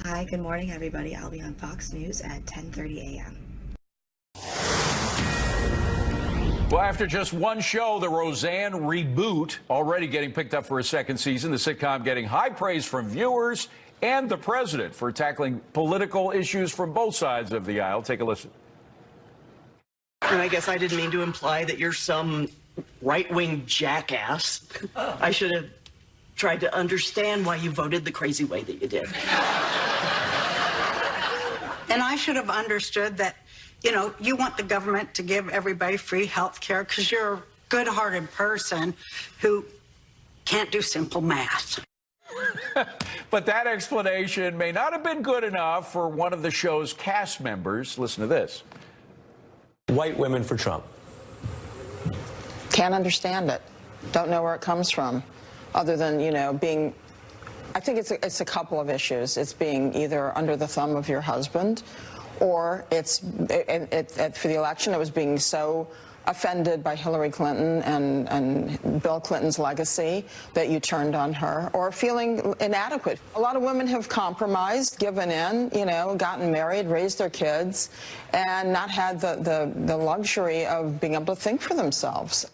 Hi, good morning, everybody. I'll be on Fox News at 10:30 a.m. Well, after just one show, the Roseanne reboot already getting picked up for a second season. The sitcom getting high praise from viewers and the president for tackling political issues from both sides of the aisle. Take a listen. And I guess I didn't mean to imply that you're some right-wing jackass. I should have tried to understand why you voted the crazy way that you did. And I should have understood that, you know, you want the government to give everybody free health care because you're a good-hearted person who can't do simple math. But that explanation may not have been good enough for one of the show's cast members. Listen to this. White women for Trump. Can't understand it. Don't know where it comes from, other than, you know, being, I think it's a couple of issues. It's being either under the thumb of your husband, or it's, for the election, it was being so offended by Hillary Clinton and Bill Clinton's legacy that you turned on her, or feeling inadequate. A lot of women have compromised, given in, you know, gotten married, raised their kids, and not had the luxury of being able to think for themselves.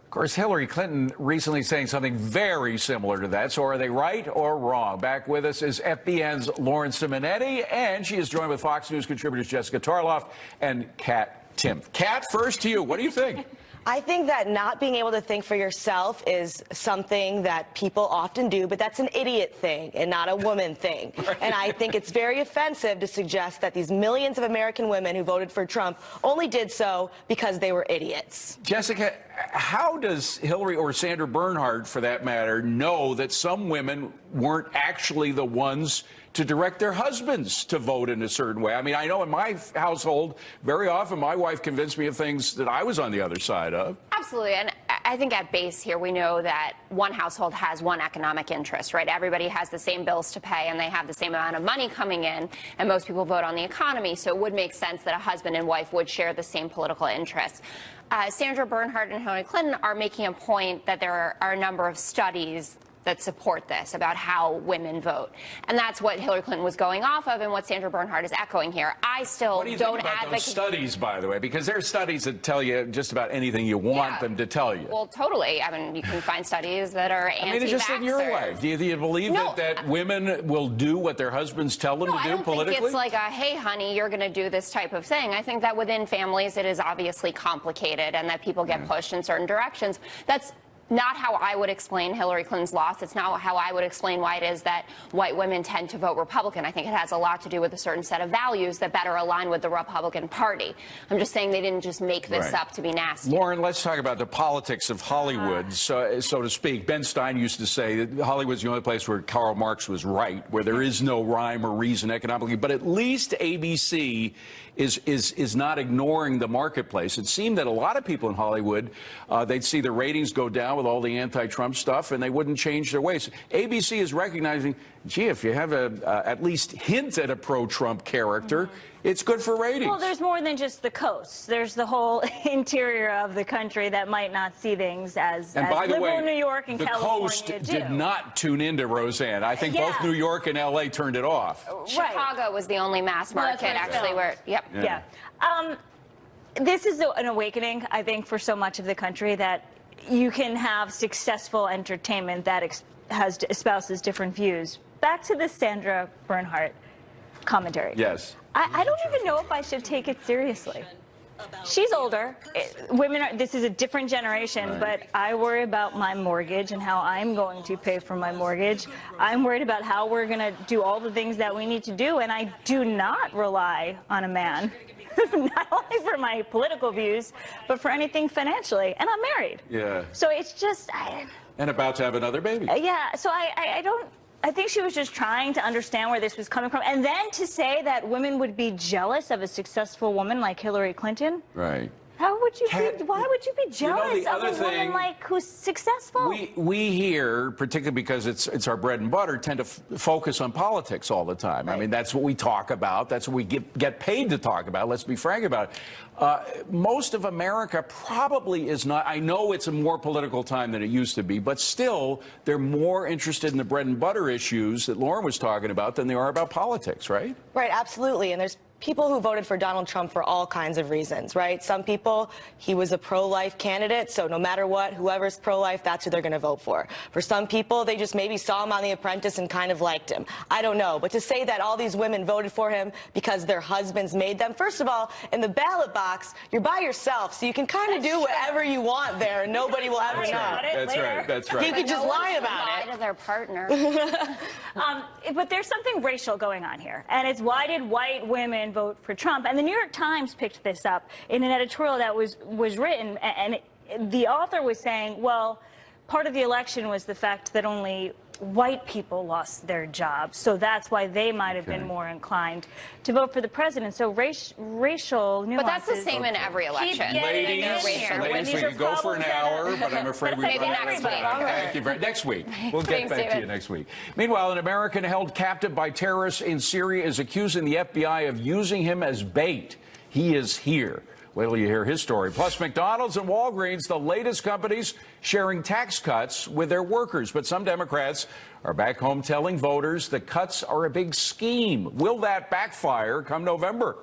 Of course, Hillary Clinton recently saying something very similar to that. So are they right or wrong? Back with us is FBN's Lauren Simonetti, and she is joined with Fox News contributors Jessica Tarlov and Katherine Timpf. Kat, first to you. What do you think? I think that not being able to think for yourself is something that people often do, but that's an idiot thing and not a woman thing. Right. And I think it's very offensive to suggest that these millions of American women who voted for Trump only did so because they were idiots. Jessica, how does Hillary or Sandra Bernhardt, for that matter, know that some women weren't actually the ones to direct their husbands to vote in a certain way? I mean, I know in my household, very often my wife convinced me of things that I was on the other side of. Absolutely. And I think at base here, we know that one household has one economic interest, right? Everybody has the same bills to pay and they have the same amount of money coming in, and most people vote on the economy. So it would make sense that a husband and wife would share the same political interests. Sandra Bernhardt and Hillary Clinton are making a point that there are a number of studies that support this, about how women vote. And that's what Hillary Clinton was going off of and what Sandra Bernhardt is echoing here. I still what do you don't think about advocate those studies, by the way, because there are studies that tell you just about anything you want them to tell you. Well, totally. I mean, you can find studies that are anti-vaxxers. I mean, it's just in your life. Do you believe that women will do what their husbands tell them to do politically? I don't think it's like a, hey, honey, you're going to do this type of thing. I think that within families it is obviously complicated and that people get pushed in certain directions. That's not how I would explain Hillary Clinton's loss. It's not how I would explain why it is that white women tend to vote Republican. I think it has a lot to do with a certain set of values that better align with the Republican Party. I'm just saying they didn't just make this up to be nasty. Lauren, let's talk about the politics of Hollywood, so to speak. Ben Stein used to say that Hollywood's the only place where Karl Marx was right, where there is no rhyme or reason economically. But at least ABC is not ignoring the marketplace. It seemed that a lot of people in Hollywood, they'd see the ratings go down with all the anti-Trump stuff, and they wouldn't change their ways. ABC is recognizing, gee, if you have at least hint at a pro-Trump character, it's good for ratings. Well, there's more than just the coast. There's the whole interior of the country that might not see things as liberal New York and California coast did not tune into Roseanne. I think both New York and L.A. turned it off. Chicago was the only mass market, actually, where, this is an awakening, I think, for so much of the country, that you can have successful entertainment that espouses different views. Back to the Sandra Bernhardt commentary. Yes. I don't even know if I should take it seriously. She's older. This is a different generation, but I worry about my mortgage and how I'm going to pay for my mortgage. I'm worried about how we're going to do all the things that we need to do, and I do not rely on a man. Not only for my political views, but for anything financially. And I'm married. Yeah. So it's just... and about to have another baby. Yeah, so I think she was just trying to understand where this was coming from. And then to say that women would be jealous of a successful woman like Hillary Clinton. Right. How would you be? Why would you be jealous of a woman like who's successful? We here, particularly because it's our bread and butter, tend to focus on politics all the time. Right. I mean, that's what we talk about. That's what we get paid to talk about. Let's be frank about it. Most of America probably is not. I know it's a more political time than it used to be, but still, they're more interested in the bread and butter issues that Lauren was talking about than they are about politics, right? Right, absolutely. And there's people who voted for Donald Trump for all kinds of reasons, right? Some people, he was a pro-life candidate, so no matter what, whoever's pro-life, that's who they're going to vote for. For some people, they just maybe saw him on The Apprentice and kind of liked him. I don't know. But to say that all these women voted for him because their husbands made them, first of all, in the ballot box, you're by yourself, so you can kind of do whatever you want there, and nobody will ever know. That's right. That's right. You could just lie about it. Lie to their partner. But there's something racial going on here, and it's why did white women vote for Trump? And the New York Times picked this up in an editorial that was written, and the author was saying, well, part of the election was the fact that only white people lost their jobs, so that's why they might have been more inclined to vote for the president. So racial nuances. But that's the same in every election. Ladies, we could go for an hour, but I'm afraid we've run out of time. Thank you very much. Next week. We'll get back to you next week. Meanwhile, an American held captive by terrorists in Syria is accusing the FBI of using him as bait. He is here. Wait till you hear his story. Plus, McDonald's and Walgreens, the latest companies sharing tax cuts with their workers. But some Democrats are back home telling voters the cuts are a big scheme. Will that backfire come November?